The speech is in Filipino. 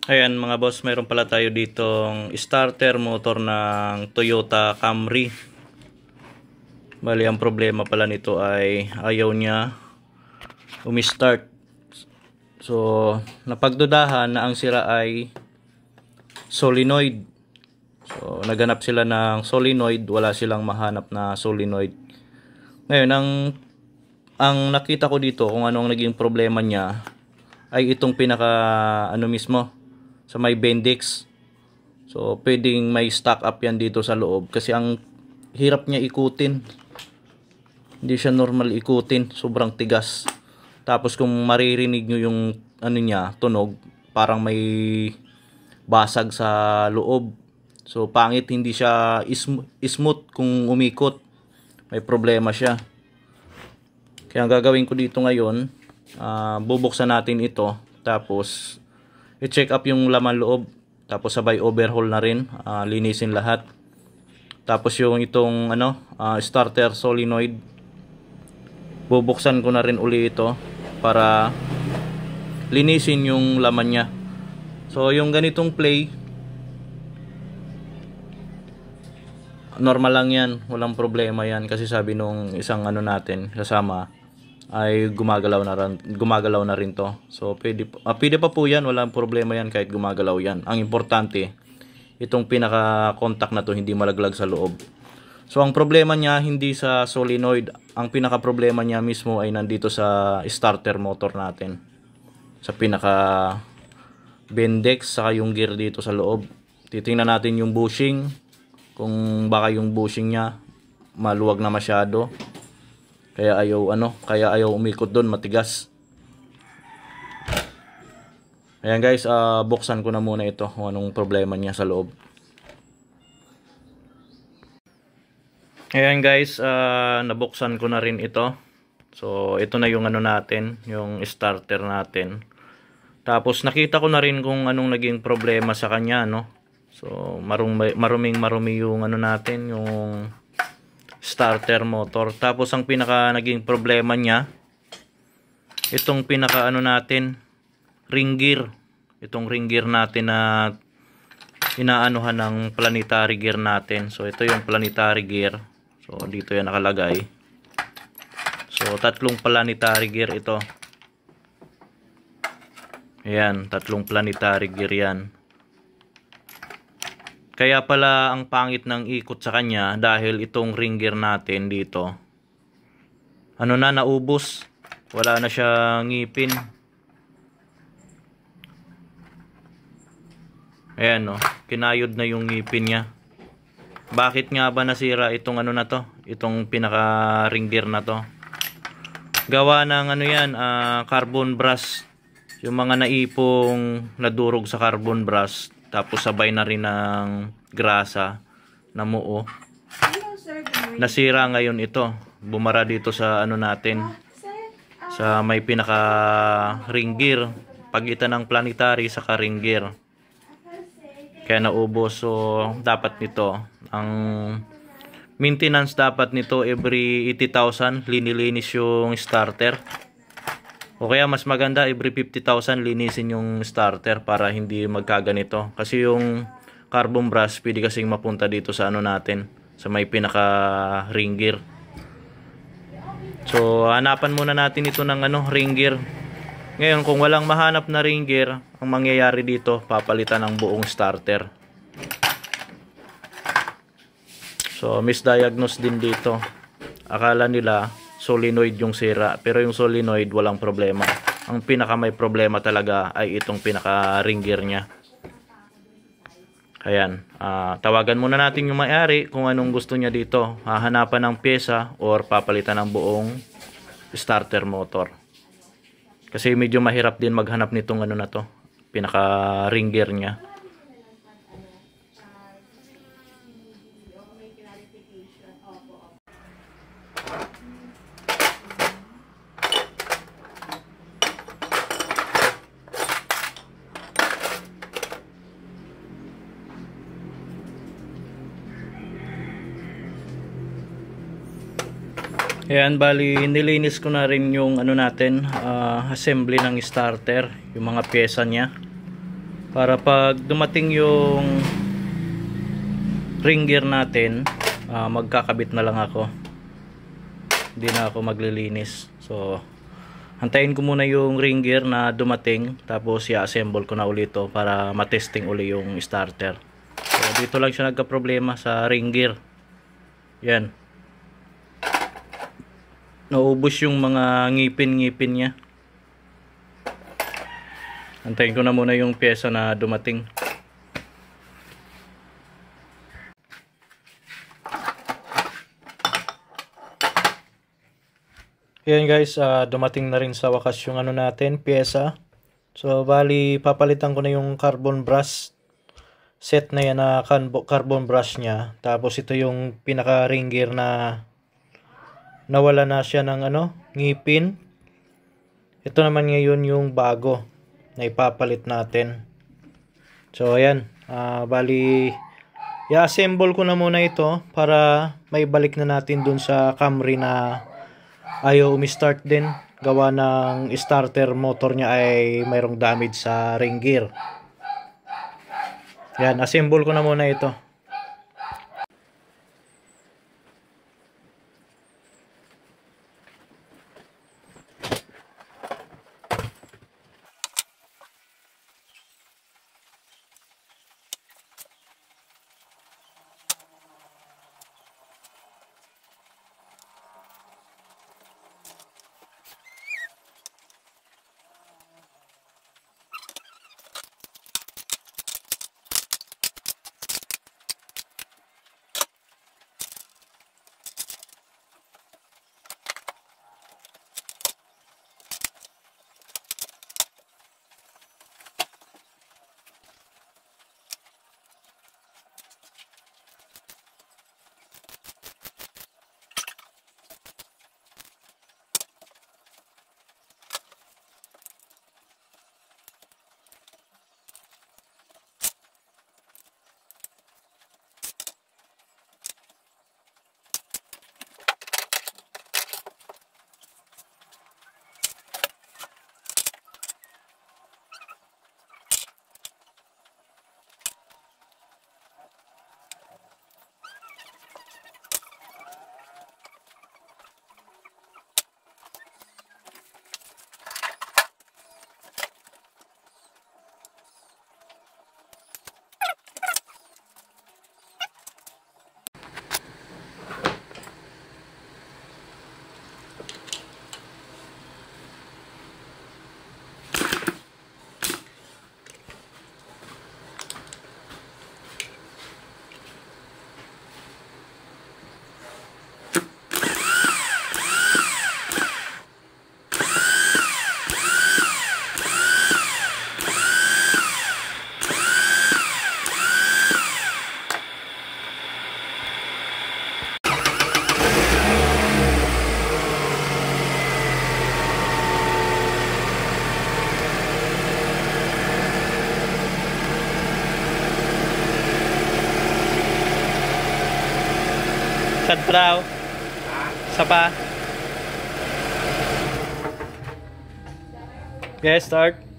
Ayan mga boss, mayroon pala tayo ditong starter motor ng Toyota Camry. Bali ang problema pala nito ay ayaw niya umi-start. So napagdudahan na ang sira ay solenoid. So naghanap sila ng solenoid, wala silang mahanap na solenoid. Ngayon ang nakita ko dito kung anong naging problema niya ay itong pinaka mismo sa may Bendix. So pwedeng may stock up yan dito sa loob kasi ang hirap niya ikutin. Hindi siya normal ikutin, sobrang tigas. Tapos kung maririnig nyo yung niya, tunog, parang may basag sa loob. So pangit, hindi siya smooth kung umikot. May problema siya. Kaya ang gagawin ko dito ngayon, bubuksan natin ito, tapos i-check up yung laman loob, tapos sabay overhaul na rin, linisin lahat. Tapos yung itong starter solenoid, bubuksan ko na rin uli ito para linisin yung laman niya. So yung ganitong play, normal lang yan, walang problema yan kasi sabi nung isang natin kasama ay gumagalaw na rin to. So pwede pa po yan, walang problema yan kahit gumagalaw yan. Ang importante, itong pinaka contact na to hindi malaglag sa loob. So ang problema niya hindi sa solenoid, ang pinaka problema niya mismo ay nandito sa starter motor natin, sa pinaka Bendix saka yung gear dito sa loob. Titingnan natin yung bushing, kung baka yung bushing niya maluwag na masyado, kaya ayaw umikot doon, matigas. Ayan guys, buksan ko na muna ito kung anong problema niya sa loob. Ayan guys, nabuksan ko na rin ito. So ito na yung natin, yung starter natin. Tapos nakita ko na rin kung anong naging problema sa kanya, no. So marumi yung natin, yung starter motor. Tapos ang pinaka naging problema niya, itong pinaka natin, ring gear. Itong ring gear natin na inaanuhan ng planetary gear natin. So ito yung planetary gear. So dito yan nakalagay. So tatlong planetary gear ito. Ayan, tatlong planetary gear yan. Kaya pala ang pangit ng ikot sa kanya dahil itong ring gear natin dito naubos, wala na siya ngipin. Ayan kinayod na yung ngipin niya. Bakit nga ba nasira itong na to, itong pinaka ring gear na to? Gawa ng carbon brush, yung mga naipong nadurog sa carbon brush. Tapos sabay na rin ng grasa na muo. Nasira ngayon ito. Bumara dito sa natin, sa may pinaka ring gear, pagitan ng planetary sa ring gear. Kaya naubos. So dapat nito, ang maintenance dapat nito every 80,000 linilinis yung starter. O kaya mas maganda every 50,000 linisin yung starter para hindi magkaganito. Kasi yung carbon brush pwede kasing mapunta dito sa natin, sa may pinaka ring gear. So hanapan muna natin ito ng ring gear. Ngayon kung walang mahanap na ring gear, ang mangyayari dito, papalitan ng buong starter. So misdiagnose din dito. Akala nila solenoid yung sira, pero yung solenoid walang problema. Ang pinaka may problema talaga ay itong pinaka ring gear nya. Ayan, tawagan muna natin yung may-ari kung anong gusto niya dito. Hahanapan ng pyesa or papalitan ng buong starter motor. Kasi medyo mahirap din maghanap nitong na to, pinaka ring gear nya. Ayan, bali nilinis ko na rin yung natin, assembly ng starter, yung mga pyesa niya. para pag dumating yung ring gear natin, magkakabit na lang ako, hindi na ako maglilinis. So antayin ko muna yung ring gear na dumating, tapos i-assemble ko na ulit to para matesting uli yung starter. So dito lang siya nagka-problema sa ring gear. Yan, naubos yung mga ngipin-ngipin niya. Antayin ko na muna yung pyesa na dumating. Yan guys, dumating na rin sa wakas yung ano natin, pyesa. So bali papalitan ko na yung carbon brush set na yan, na carbon brush niya. Tapos ito yung pinaka ring gear na nawala na siya ng ngipin. Ito naman ngayon yung bago na ipapalit natin. So ayan, bali i-assemble ko na muna ito para may balik na natin dun sa Camry na ayaw umi-start din. Gawa ng starter motor niya ay mayroong damage sa ring gear. Yan, assemble ko na muna ito. Sad pa daw. Isa pa. Okay, start.